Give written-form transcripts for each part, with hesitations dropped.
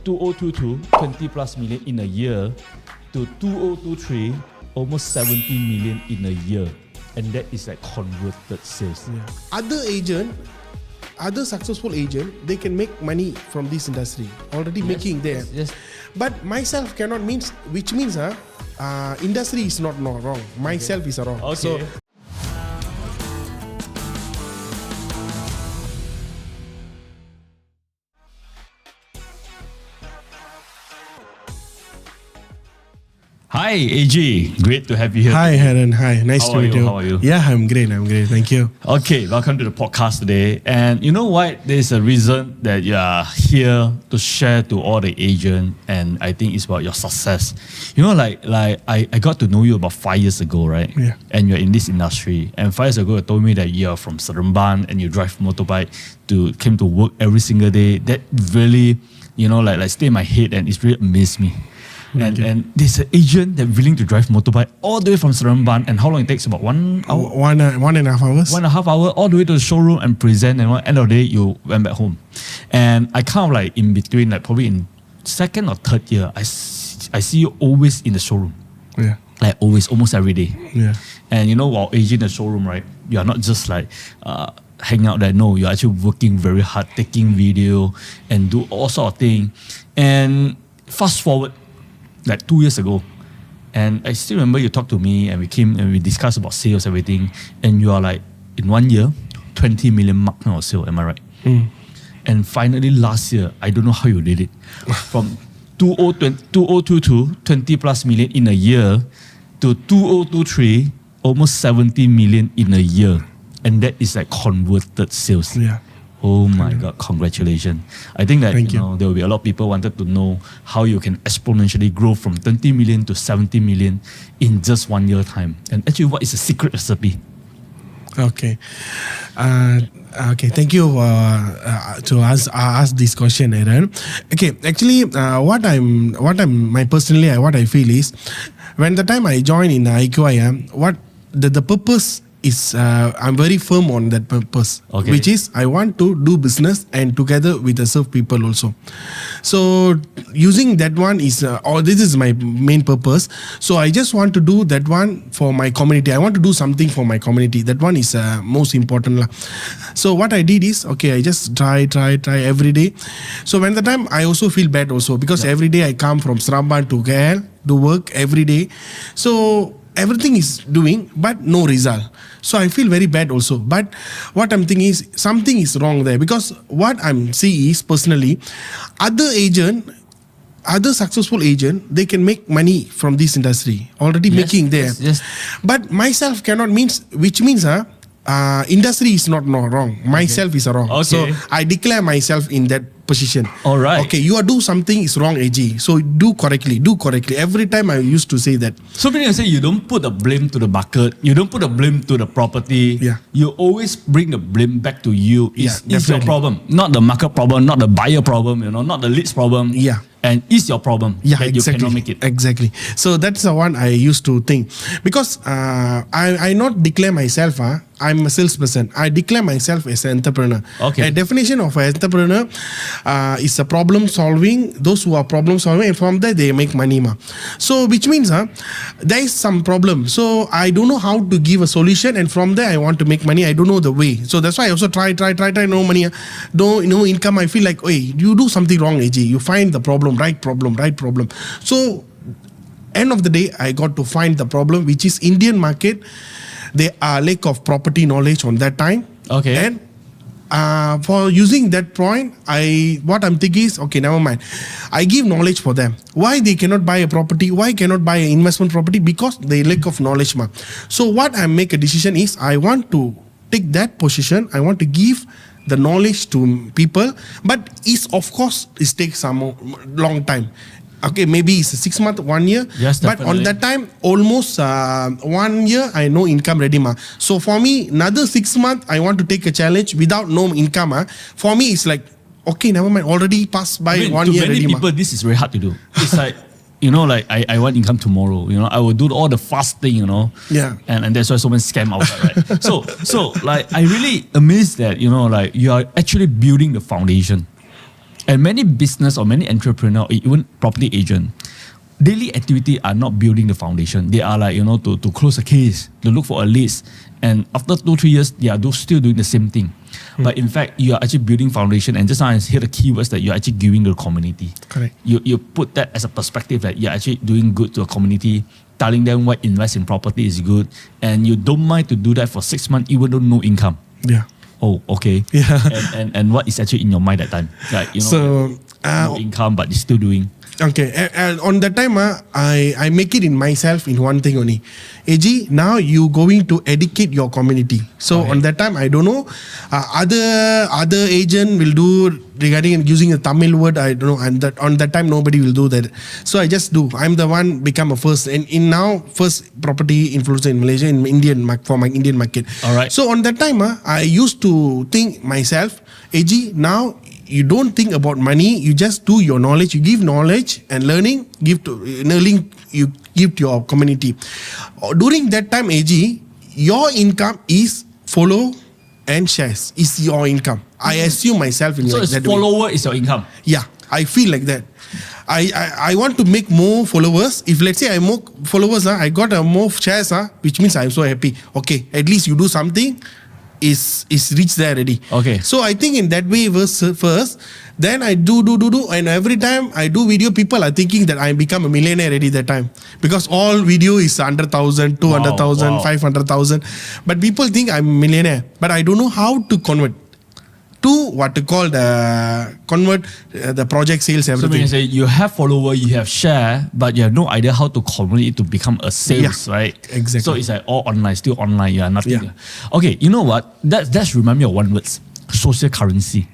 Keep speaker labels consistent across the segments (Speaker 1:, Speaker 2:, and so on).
Speaker 1: 2022, 20 plus million in a year, to 2023, almost 70 million in a year. And that is like converted sales.
Speaker 2: Yeah. Other successful agent, they can make money from this industry. Already making there.
Speaker 1: Yes.
Speaker 2: But myself cannot means, which means industry is not wrong. Myself is wrong.
Speaker 1: Okay.
Speaker 2: So,
Speaker 1: Hi, AG. Great to have you here.
Speaker 2: hi, Haren. Hi. Nice
Speaker 1: How
Speaker 2: to
Speaker 1: are
Speaker 2: meet
Speaker 1: you?
Speaker 2: you.
Speaker 1: How are you?
Speaker 2: Yeah, I'm great. Thank you.
Speaker 1: Okay, welcome to the podcast today. And you know what? There's a reason that you are here to share to all the agents, and I think it's about your success. You know, like I got to know you about 5 years ago, right?
Speaker 2: Yeah.
Speaker 1: And you're in this industry. And 5 years ago, you told me that you're from Seremban and you drive motorbike came to work every single day. That really, you know, like stay in my head, and it's really amazed me. And there's an agent that willing to drive motorbike all the way from Seremban, and how long it takes? About 1 hour?
Speaker 2: 1.5 hours.
Speaker 1: 1.5 hours all the way to the showroom and present, and end of the day you went back home. And I kind of like in between, like probably in second or third year, I see you always in the showroom.
Speaker 2: Yeah.
Speaker 1: Like always, almost every day.
Speaker 2: Yeah.
Speaker 1: And you know, while aging in the showroom, right, you are not just like hanging out there. No, you're actually working very hard, taking video and do all sort of things. And fast forward, like 2 years ago, and I still remember you talked to me, and we came and we discussed about sales, everything, and you are like, in 1 year, 20 million mark now of sale, am I right? And finally last year, I don't know how you did it, from 2022, 20 plus million in a year, to 2023, almost 70 million in a year, and that is like converted sales.
Speaker 2: Yeah.
Speaker 1: Oh my God, congratulations. I think that
Speaker 2: Thank
Speaker 1: you know, there will be a lot of people wanted to know how you can exponentially grow from 20 million to 70 million in just 1 year time. And actually, what is the secret recipe?
Speaker 2: Okay. Okay. Thank you to ask this question, Aaron. Okay. Actually, what I feel is, when the time I joined in IQIM, what the purpose is, I'm very firm on that purpose,
Speaker 1: Okay.
Speaker 2: which is I want to do business and together with the serve people also. So using that one is, this is my main purpose. So I just want to do that one for my community. I want to do something for my community. That one is most important lah. So what I did is, okay, I just try every day. So when the time I also feel bad also, because every day I come from Seremban to KL to work every day. So everything is doing, but no result. So I feel very bad also. But what I'm thinking is, something is wrong there, because what I'm seeing is, personally, other successful agent, they can make money from this industry. Already making there.
Speaker 1: Yes.
Speaker 2: But myself cannot means, which means industry is not wrong. Myself is wrong.
Speaker 1: Okay.
Speaker 2: So I declare myself in that position.
Speaker 1: All right.
Speaker 2: Okay, you are do something is wrong, AG. So do correctly. Every time I used to say that.
Speaker 1: So meaning to say, you don't put the blame to the bucket, you don't put the blame to the property.
Speaker 2: Yeah.
Speaker 1: You always bring the blame back to you. It's your
Speaker 2: definitely.
Speaker 1: problem, not the market problem, not the buyer problem, you know, not the leads problem.
Speaker 2: Yeah.
Speaker 1: And it's your problem that you cannot make it.
Speaker 2: Exactly. So that's the one I used to think. Because I not declare myself, I'm a salesperson. I declare myself as an entrepreneur.
Speaker 1: Okay.
Speaker 2: A definition of an entrepreneur is a problem solving. Those who are problem solving, and from there they make money. So which means there is some problem. So I don't know how to give a solution, and from there I want to make money. I don't know the way. So that's why I also try. No money, no income. I feel like, hey, you do something wrong, AG. You find the problem. Right problem. So end of the day, I got to find the problem, which is Indian market. There are lack of property knowledge on that time.
Speaker 1: Okay.
Speaker 2: And for using that point, what I'm thinking is, okay, never mind. I give knowledge for them. Why they cannot buy a property? Why cannot buy an investment property? Because they lack of knowledge. So what I make a decision is, I want to take that position. I want to give the knowledge to people, but of course it takes some long time. Okay, maybe it's 6 months, 1 year.
Speaker 1: Yes,
Speaker 2: but
Speaker 1: definitely.
Speaker 2: on that time, almost 1 year, I no income ready. So for me, another 6 months, I want to take a challenge without no income. For me, it's like, okay, never mind. Already passed by 1 year
Speaker 1: to
Speaker 2: ready.
Speaker 1: many people, this is very hard to do. It's like, you know, like I want income tomorrow. You know, I will do all the fast thing. You know,
Speaker 2: Yeah.
Speaker 1: and that's why so many scam outside, right? So like I really amazed that, you know, like you are actually building the foundation. And many business or many entrepreneur, even property agent, daily activity are not building the foundation. They are like, to close a case, to look for a list. And after 2-3 years, they are still doing the same thing. But in fact, you are actually building foundation. And just now I hear the keywords that you're actually giving to the community.
Speaker 2: Correct.
Speaker 1: You put that as a perspective that you're actually doing good to a community, telling them why invest in property is good. And you don't mind to do that for 6 months, even though no income.
Speaker 2: Yeah.
Speaker 1: Oh, okay.
Speaker 2: Yeah.
Speaker 1: And what is actually in your mind that time? Like, no income, but you're still doing.
Speaker 2: Okay, and on that time, I make it in myself in one thing only. AG, now you going to educate your community. So on that time, I don't know. Other agent will do regarding using a Tamil word. I don't know. And that on that time, nobody will do that. So I just do. I'm the one become a first and in now first property influencer in Malaysia for my Indian market.
Speaker 1: All right.
Speaker 2: So on that time, I used to think myself, AG, now you don't think about money, you just do your knowledge, you give knowledge and learning, you give to your community. During that time, AG, your income is follow and shares is your income. I assume myself in
Speaker 1: so
Speaker 2: like that
Speaker 1: follower
Speaker 2: way.
Speaker 1: is your income.
Speaker 2: Yeah, I feel like that. I want to make more followers. If let's say I more followers, I got more shares, which means I'm so happy. Okay, at least you do something. Is reached there already.
Speaker 1: Okay.
Speaker 2: So I think in that way first, then I do, and every time I do video, people are thinking that I become a millionaire already that time because all video is 100,000, 200,000,
Speaker 1: Wow.
Speaker 2: 500,000, but people think I'm a millionaire, but I don't know how to convert to what to call the project sales,
Speaker 1: So when
Speaker 2: everything.
Speaker 1: you say you have follower, you have share, but you have no idea how to convert it to become a sales, right?
Speaker 2: Exactly.
Speaker 1: So it's like all online, still online. Yeah, nothing.
Speaker 2: Yeah.
Speaker 1: Okay, you know what? That's remind me of one word: social currency.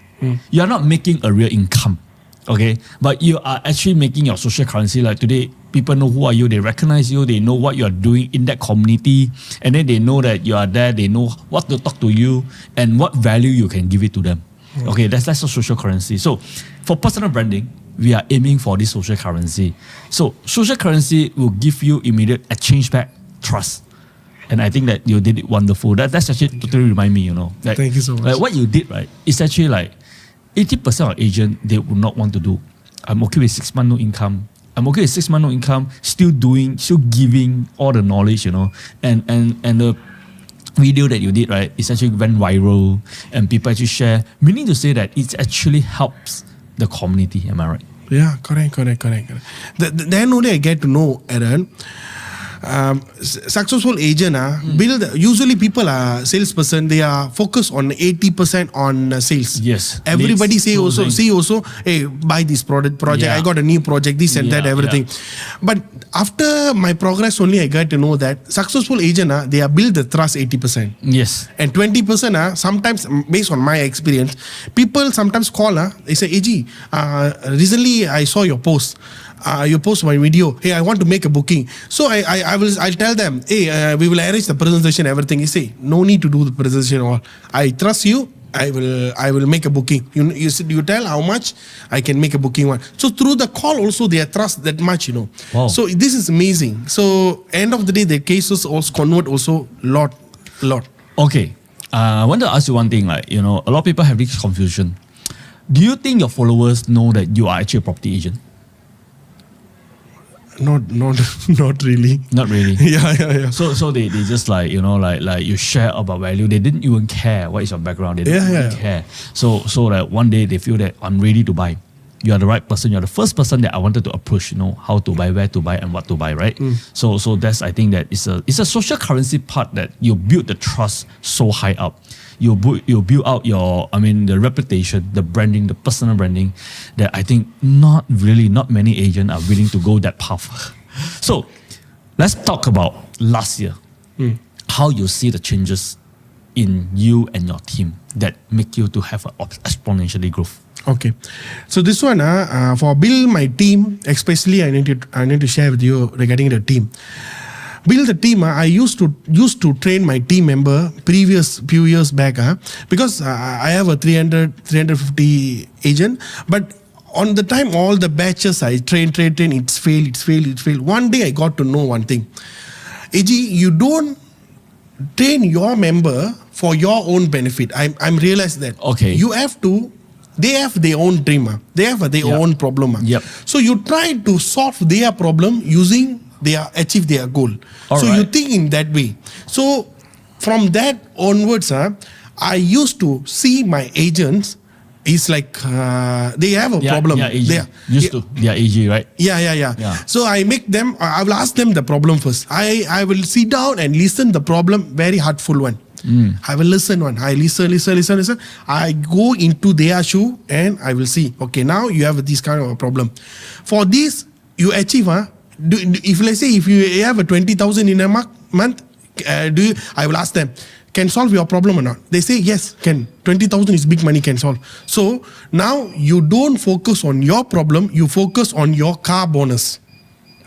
Speaker 1: You are not making a real income, okay? But you are actually making your social currency. Like today, people know who are you. They recognize you. They know what you are doing in that community, and then they know that you are there. They know what to talk to you and what value you can give it to them. Okay, that's a social currency. So for personal branding, we are aiming for this social currency. So social currency will give you immediate exchange back trust. And I think that you did it wonderful. That's actually totally remind me, Like,
Speaker 2: Thank you so much.
Speaker 1: Like what you did, right? It's actually like 80% of agent, they would not want to do. I'm okay with 6 months no income. I'm okay with 6 months no income, still giving all the knowledge, And the video that you did, right, it's actually went viral and people actually share, meaning to say that it actually helps the community. Am I right?
Speaker 2: Yeah, correct. Then only I get to know, Aaron. Successful agent build. Usually people are salesperson. They are focused on 80% on sales.
Speaker 1: Yes.
Speaker 2: Everybody
Speaker 1: Leads,
Speaker 2: say also,
Speaker 1: closing.
Speaker 2: hey, buy this project.
Speaker 1: Yeah.
Speaker 2: I got a new project. This and that,
Speaker 1: Yeah,
Speaker 2: everything. But after my progress, only I got to know that successful agent they are build the trust 80%.
Speaker 1: Yes.
Speaker 2: And 20% sometimes based on my experience, people sometimes call they say, AG, recently I saw your post. You post my video. Hey, I want to make a booking. So I'll tell them, hey, we will arrange the presentation, everything. You say, no need to do the presentation all. I trust you. I will make a booking. You tell how much I can make a booking one. So through the call also they trust that much,
Speaker 1: Wow.
Speaker 2: So this is amazing. So end of the day, the cases also convert also lot.
Speaker 1: Okay. I want to ask you one thing. Like, a lot of people have this confusion. Do you think your followers know that you are actually a property agent?
Speaker 2: Not really.
Speaker 1: Not really.
Speaker 2: Yeah.
Speaker 1: So they just like like you share about value. They didn't even care what is your background. They didn't even care. So that one day they feel that I'm ready to buy. You are the right person. You are the first person that I wanted to approach. How to buy, where to buy, and what to buy. Right. So that's, I think that it's a social currency part that you build the trust so high up. You build out the reputation, the branding, the personal branding that I think not many agents are willing to go that path. So let's talk about last year. How you see the changes in you and your team that make you to have an exponentially growth.
Speaker 2: Okay, so this one for build my team, especially I need to share with you regarding the team. Build the team. I used to train my team member previous few years back because I have a 350 agent, but on the time all the batches I train, it's failed. One day I got to know one thing. AG, you don't train your member for your own benefit. I'm realized that.
Speaker 1: Okay.
Speaker 2: You have to they have their own dream. They have their own problem.
Speaker 1: Yep.
Speaker 2: So you try to solve their problem using achieve their goal. So you think in that way. So from that onwards, I used to see my agents. It's like they have a problem.
Speaker 1: Yeah, AG. They are AG, right?
Speaker 2: Yeah. So I will ask them the problem first. I will sit down and listen the problem, very heartful one. I will listen one. I listen. I go into their shoe and I will see, okay, now you have this kind of a problem. For this, you achieve, if let's say if you have a 20,000 in a month, I will ask them, can solve your problem or not? They say yes, can. 20,000 is big money, can solve. So now you don't focus on your problem, you focus on your car bonus.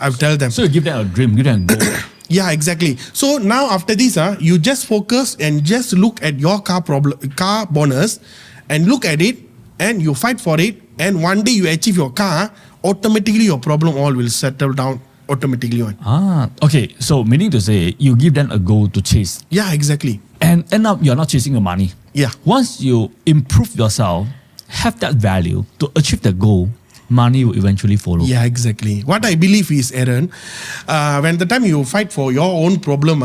Speaker 2: I've tell them.
Speaker 1: So you give them a dream, give them a goal.
Speaker 2: Yeah, exactly. So now after this, you just focus and just look at your car bonus and look at it and you fight for it, and one day you achieve your car, automatically your problem all will settle down automatically.
Speaker 1: Okay. So meaning to say, you give them a goal to chase.
Speaker 2: Yeah, exactly.
Speaker 1: And end up you're not chasing your money.
Speaker 2: Yeah.
Speaker 1: Once you improve yourself, have that value to achieve the goal, money will eventually follow.
Speaker 2: Yeah, exactly. What I believe is, Aaron, when the time you fight for your own problem,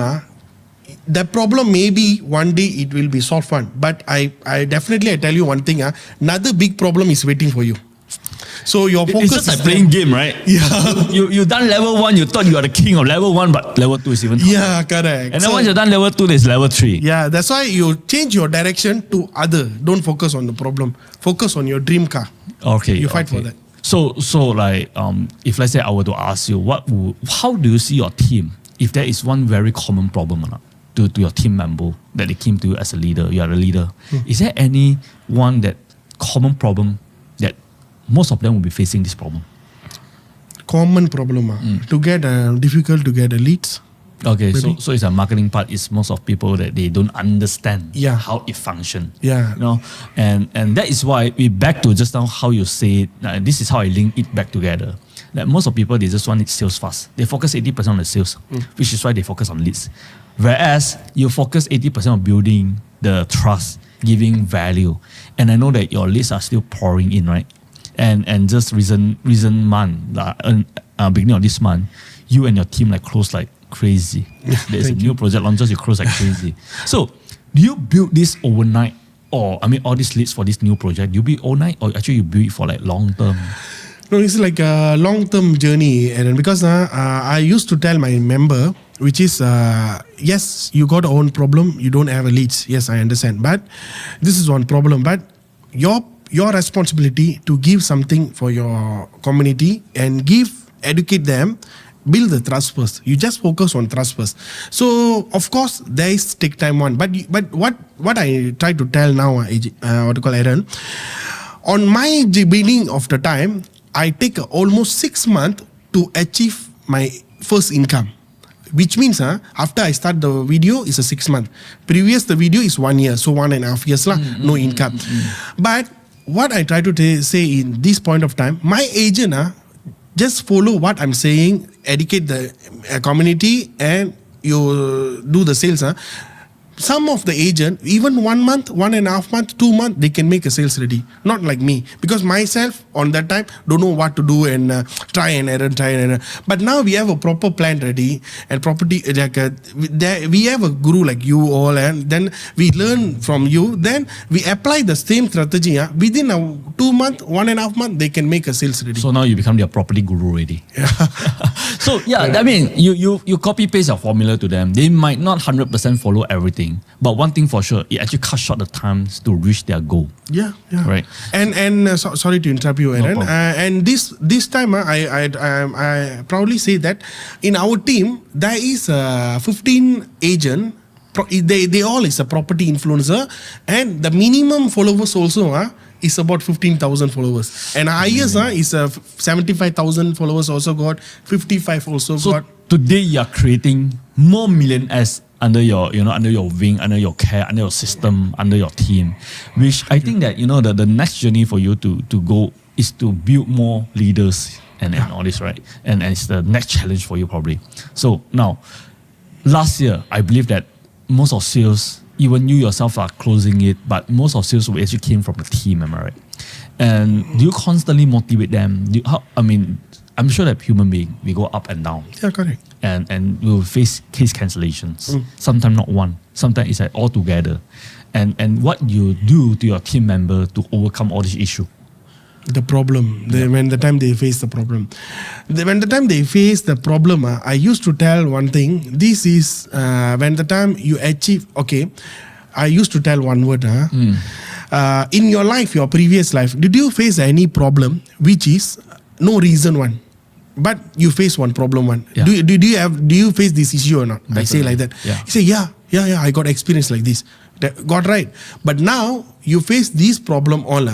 Speaker 2: the problem maybe one day it will be solved one. But I definitely tell you one thing, another big problem is waiting for you. So your focus
Speaker 1: it's just like playing game, right?
Speaker 2: Yeah.
Speaker 1: You done level 1, you thought you are the king of level 1, but level 2 is even harder.
Speaker 2: Yeah, correct.
Speaker 1: And then once you're done level 2, there's level 3.
Speaker 2: Yeah, that's why you change your direction to other. Don't focus on the problem. Focus on your dream car.
Speaker 1: Okay.
Speaker 2: You fight for that.
Speaker 1: So like if let's say I were to ask you, how do you see your team if there is one very common problem or not to your team member that they came to you as a leader, you are a leader. Is there any one that common problem that most of them will be facing this problem?
Speaker 2: Common problem. To get difficult to get leads.
Speaker 1: Okay, so it's a marketing part. It's most of people that they don't understand how it functions.
Speaker 2: Yeah.
Speaker 1: You know, and that is why we back to just now how you say it. This is how I link it back together. That most of people, they just want it sales fast. They focus 80% on the sales, which is why they focus on leads. Whereas you focus 80% on building the trust, giving value. And I know that your leads are still pouring in, right? And just recent month, beginning of this month, you and your team like close like crazy. There's a new project launches, you close like crazy. So do you build this overnight, or all these leads for this new project, do you build overnight, or actually you build it for like long term?
Speaker 2: No, it's like a long-term journey, and because I used to tell my member, which is yes, you got your own problem, you don't have a leads. Yes, I understand, but this is one problem. But your responsibility to give something for your community and educate them, build the trust first. You just focus on trust first. So of course there is take time one, but what I try to tell now, Aaron, on my beginning of the time, I take almost 6 months to achieve my first income. Which means after I start the video is a 6 month. Previous the video is 1 year, so 1.5 years no income. But what I try to say in this point of time, my agent just follow what I'm saying, educate the community, and you do the sales. Some of the agent, even 1 month, 1.5 months, 2 months, they can make a sales ready. Not like me, because myself on that time don't know what to do and try and error. But now we have a proper plan ready, and property we have a guru like you all, and then we learn from you. Then we apply the same strategy. Within a 2 month, 1.5 month, they can make a sales ready.
Speaker 1: So now you become their property guru already. So you copy paste your formula to them. They might not 100% follow everything. But one thing for sure, it actually cuts short the times to reach their goal.
Speaker 2: Yeah.
Speaker 1: Right.
Speaker 2: And sorry to interrupt you, Aaron.
Speaker 1: No
Speaker 2: and this time, I proudly say that in our team there is 15 agent. They all is a property influencer, and the minimum followers also is about 15,000 followers, and highest is 75,000 followers also got, 55 also got.
Speaker 1: Today you are creating more millionaires under your wing, under your care, under your system, under your team, which I think that the next journey for you to go is to build more leaders and all this, right? And it's the next challenge for you probably. So now, last year I believe that most of sales, even you yourself are closing it, but most of sales actually came from the team, am I right? And do you constantly motivate them? I'm sure that human being, we go up and down.
Speaker 2: Yeah, correct.
Speaker 1: And we will face case cancellations. Sometimes not one. Sometimes it's like all together. And what you do to your team member to overcome all this issue?
Speaker 2: The problem, when the time they face the problem. When the time they face the problem, I used to tell one thing. This is when the time you achieve, okay, I used to tell one word. In your life, your previous life, did you face any problem which is no reason one? But you face one problem one.
Speaker 1: Yeah.
Speaker 2: Do you face this issue or not?
Speaker 1: Definitely.
Speaker 2: I say like that.
Speaker 1: Yeah.
Speaker 2: You say, yeah, I got experience like this. Got right. But now you face this problem all.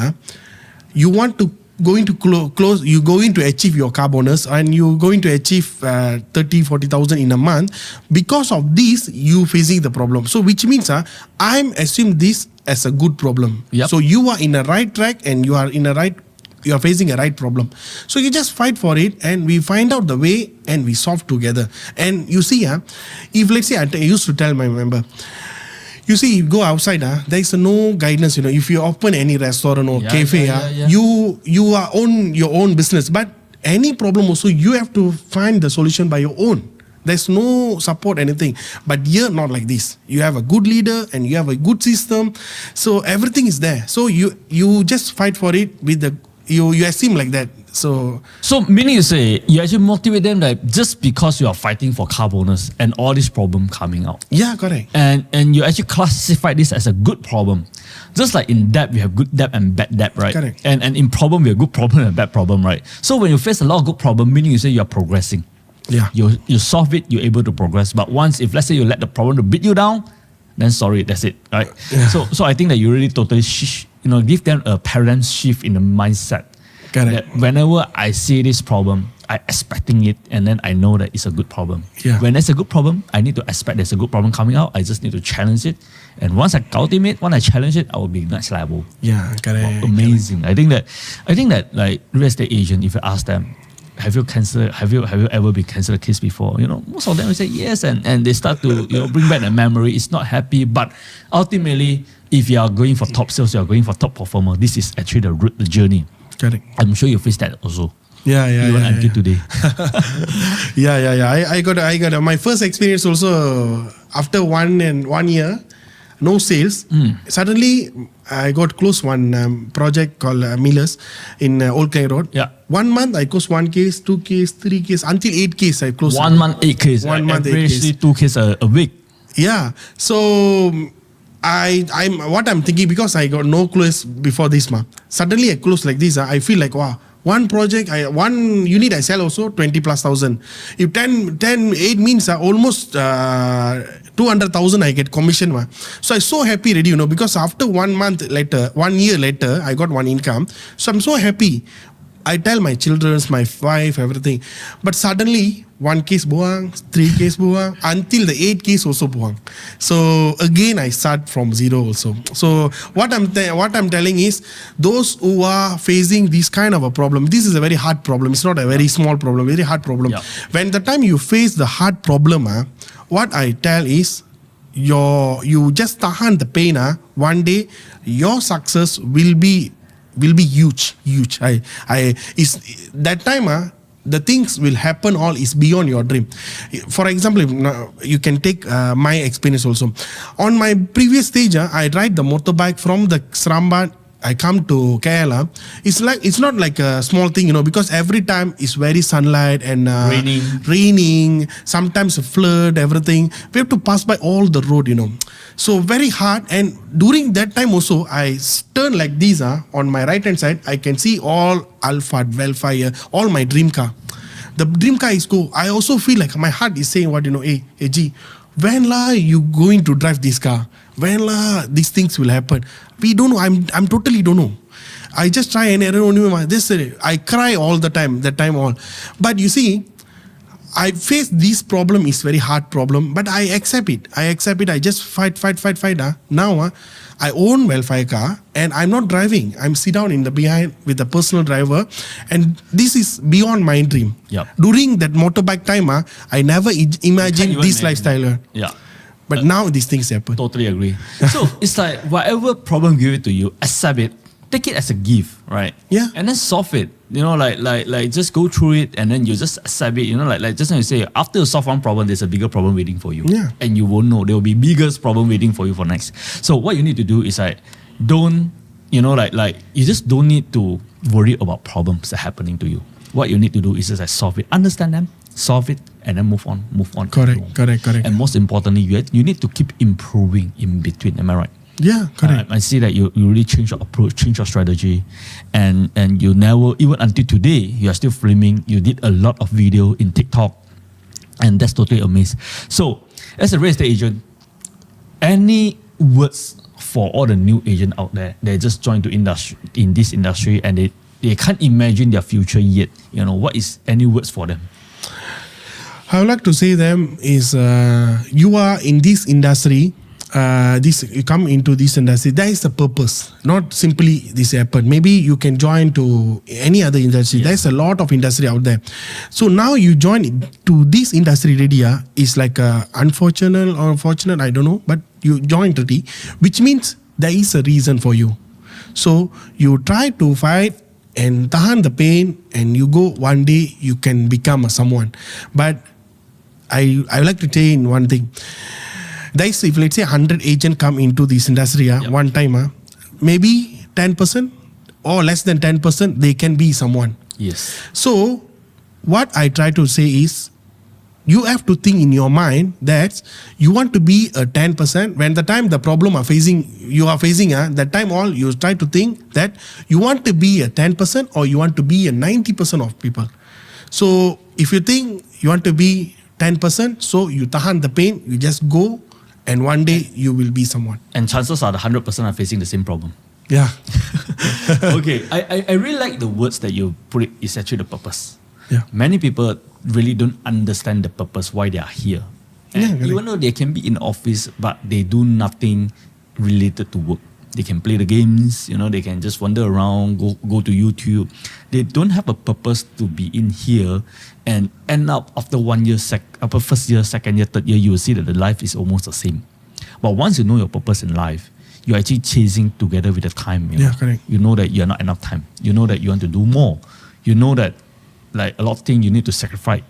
Speaker 2: You want to going to close, you're going to achieve your car bonus and you're going to achieve 30,000-40,000 in a month. Because of this, you facing the problem. So which means I'm assuming this as a good problem.
Speaker 1: Yep.
Speaker 2: So you are in a right track and you are facing a right problem. So you just fight for it and we find out the way and we solve together. And you see, if let's say I used to tell my member, you see, you go outside, there is no guidance. If you open any restaurant or cafe, you are own your own business. But any problem also, you have to find the solution by your own. There's no support, anything. But here, not like this. You have a good leader and you have a good system. So everything is there. So you just fight for it with you assume like that. So
Speaker 1: meaning you say, you actually motivate them like just because you are fighting for car bonus and all this problem coming out.
Speaker 2: Yeah, correct.
Speaker 1: And you actually classify this as a good problem. Just like in debt, we have good debt and bad debt, right?
Speaker 2: Correct.
Speaker 1: And in problem, we have good problem and bad problem, right? So when you face a lot of good problem, meaning you say you are progressing.
Speaker 2: Yeah.
Speaker 1: You solve it, you're able to progress. But once, if let's say you let the problem to beat you down, then sorry, that's it, right?
Speaker 2: Yeah.
Speaker 1: So I think that you really totally give them a paradigm shift in the mindset.
Speaker 2: Correct.
Speaker 1: That whenever I see this problem, I expecting it, and then I know that it's a good problem.
Speaker 2: Yeah.
Speaker 1: When there's a good problem, I need to expect there's a good problem coming out. I just need to challenge it, and once I cultivate, when I challenge it, I will be next level.
Speaker 2: Yeah, correct.
Speaker 1: Wow, amazing. Correct. I think that like real estate agent, if you ask them, have you ever been cancelled a case before? Most of them will say yes, and they start to bring back the memory. It's not happy, but ultimately, if you are going for top sales, you are going for top performer. This is actually the journey.
Speaker 2: Correct.
Speaker 1: I'm sure you face that also.
Speaker 2: Yeah.
Speaker 1: Even until today.
Speaker 2: I got my first experience also after 1 year, no sales. Suddenly, I got close one project called Millers in Old Klang Road.
Speaker 1: Yeah.
Speaker 2: 1 month, I closed 1 case, 2 case, 3 case, until 8 case I closed.
Speaker 1: 1 month, 8 cases.
Speaker 2: 1 month, 8
Speaker 1: Averagely
Speaker 2: cases.
Speaker 1: 2 cases a week.
Speaker 2: Yeah. So I'm thinking, because I got no close before this month. Suddenly I close like this. I feel like, wow, one project, one unit I sell also 20,000+. If 8 means almost 200,000 I get commission. So I'm so happy already, because after 1 month later, 1 year later, I got one income. So I'm so happy. I tell my children, my wife, everything. But suddenly, 1 case buang, 3 case buang, until the 8 case also buang. So again, I start from zero also. So what I'm telling is, those who are facing this kind of a problem, this is a very hard problem. It's not a very small problem, very hard problem.
Speaker 1: Yeah.
Speaker 2: When the time you face the hard problem, what I tell is, you just tahan the pain. One day, your success will be huge. Is that time the things will happen all is beyond your dream. For example, you can take my experience also. On my previous stage, I ride the motorbike from the Srambat. I come to Kerala. It's not like a small thing, because every time it's very sunlight and raining, sometimes a flood, everything. We have to pass by all the road, So very hard. And during that time also, I turn like this. On my right hand side, I can see all Alphard, Velfire, all my dream car. The dream car is cool. I also feel like my heart is saying, hey G, when you going to drive this car? When these things will happen? We don't know. I'm totally don't know. I just try and error on this. I cry all the time. That time all. But you see, I face this problem is very hard problem. But I accept it. I just fight. Now I own welfare car and I'm not driving. I'm sit down in the behind with the personal driver, and this is beyond my dream.
Speaker 1: Yep.
Speaker 2: During that motorbike time, I never imagined this lifestyle.
Speaker 1: Yeah.
Speaker 2: But now these things happen.
Speaker 1: Totally agree. So it's like whatever problem give it to you, accept it, take it as a gift, right?
Speaker 2: Yeah.
Speaker 1: And then solve it. Like just go through it and then you just accept it. Like just now you say, after you solve one problem, there's a bigger problem waiting for you.
Speaker 2: Yeah.
Speaker 1: And you won't know. There will be biggest problem waiting for you for next. So what you need to do is like, don't, like you just don't need to worry about problems that are happening to you. What you need to do is just like solve it, understand them, solve it, and then move on.
Speaker 2: Correct.
Speaker 1: And most importantly, you need to keep improving in between. Am I right?
Speaker 2: Yeah, correct.
Speaker 1: I see that you really change your approach, change your strategy, and you never, even until today, you are still filming. You did a lot of video in TikTok, and that's totally amazing. So, as a real estate agent, any words for all the new agent out there? They just joined this industry, and they can't imagine their future yet. What is any words for them?
Speaker 2: I would like to say them is you are in this industry. You come into this industry, there is a purpose, not simply this happen. Maybe you can join to any other industry.
Speaker 1: Yes.
Speaker 2: There's a lot of industry out there. So now you join to this industry already. Is like unfortunate or fortunate, I don't know, but you joined already, which means there is a reason for you. So you try to fight and tahan the pain, and you go one day you can become someone. But I would like to tell you one thing. If let's say 100 agents come into this industry one time, maybe 10% or less than 10%, they can be someone.
Speaker 1: Yes.
Speaker 2: So what I try to say is, you have to think in your mind that you want to be a 10%. When the time the problem you are facing, that time all you try to think that you want to be a 10% or you want to be a 90% of people. So if you think you want to be 10%, so you tahan the pain, you just go, and one day you will be someone.
Speaker 1: And chances are the 100% are facing the same problem.
Speaker 2: Yeah.
Speaker 1: Okay, I really like the words that you put. It's actually the purpose.
Speaker 2: Yeah.
Speaker 1: Many people really don't understand the purpose why they are here. And even though they can be in office, but they do nothing related to work. They can play the games, they can just wander around, go to YouTube. They don't have a purpose to be in here, and end up after 1 year, first year, second year, third year, you will see that the life is almost the same. But once you know your purpose in life, you're actually chasing together with the time.
Speaker 2: Yeah, correct.
Speaker 1: You know that you're not enough time. You know that you want to do more. You know that like a lot of things you need to sacrifice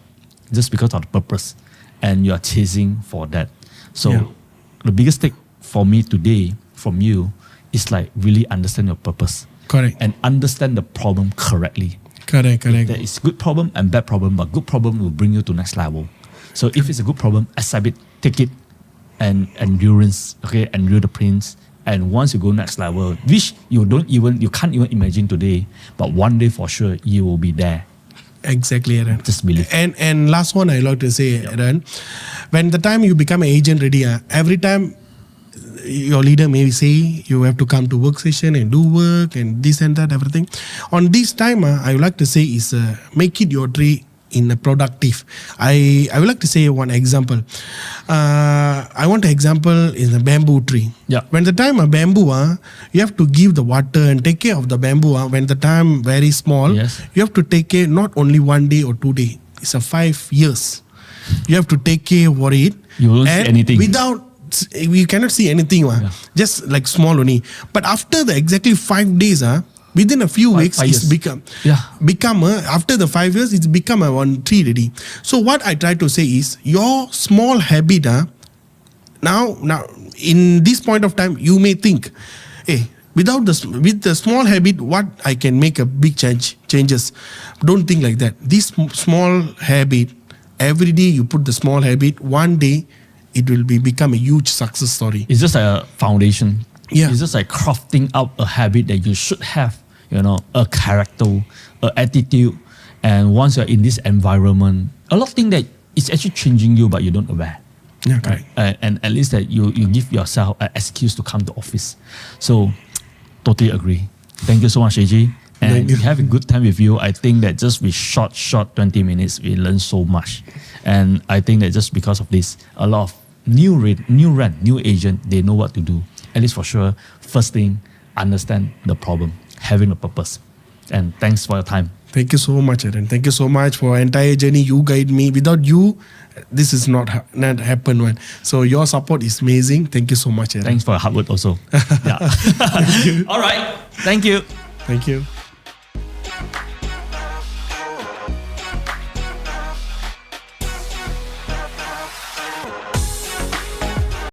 Speaker 1: just because of the purpose, and you are chasing for that. So the biggest take for me today from you is like really understand your purpose.
Speaker 2: Correct.
Speaker 1: And understand the problem correctly.
Speaker 2: Correct.
Speaker 1: There is good problem and bad problem, but good problem will bring you to next level. So if it's a good problem, accept it, take it, and endurance, endure the pains. And once you go next level, which you can't even imagine today, but one day for sure you will be there.
Speaker 2: Exactly, Aaron.
Speaker 1: Just believe.
Speaker 2: And last one I like to say, Aaron, when the time you become an agent ready, every time your leader may say you have to come to work session and do work and this and that, everything. On this time, I would like to say is make it your day in a productive. I would like to say one example. I want an example in a bamboo tree.
Speaker 1: Yeah.
Speaker 2: When the time a bamboo, you have to give the water and take care of the bamboo. When the time very small,
Speaker 1: Yes.
Speaker 2: you have to take care not only 1 day or 2 days. It's a 5 years. You have to take care for it.
Speaker 1: You won't see anything.
Speaker 2: You cannot see anything, just like small only. But after the exactly 5 days, within a few weeks,
Speaker 1: five
Speaker 2: it's
Speaker 1: years.
Speaker 2: become after the 5 years, it's become a one tree ready. So what I try to say is your small habit. Now in this point of time, you may think, hey, with the small habit, what I can make a big changes. Don't think like that. This small habit, every day you put the small habit, one day it will become a huge success story.
Speaker 1: It's just a foundation.
Speaker 2: Yeah.
Speaker 1: It's just like crafting out a habit that you should have, a character, an attitude. And once you're in this environment, a lot of things that it's actually changing you, but you don't aware.
Speaker 2: Yeah, correct.
Speaker 1: And at least that you give yourself an excuse to come to office. So, totally agree. Thank you so much, AG. And we have a good time with you. I think that just with short 20 minutes, we learn so much. And I think that just because of this, a lot of new agent, they know what to do. At least for sure, first thing, understand the problem, having a purpose. And thanks for your time.
Speaker 2: Thank you so much, Aaron. Thank you so much for entire journey. You guide me. Without you, this is not happen, man. So your support is amazing. Thank you so much, Aaron.
Speaker 1: Thanks for your hard work also. Yeah. All right. Thank you.
Speaker 2: Thank you.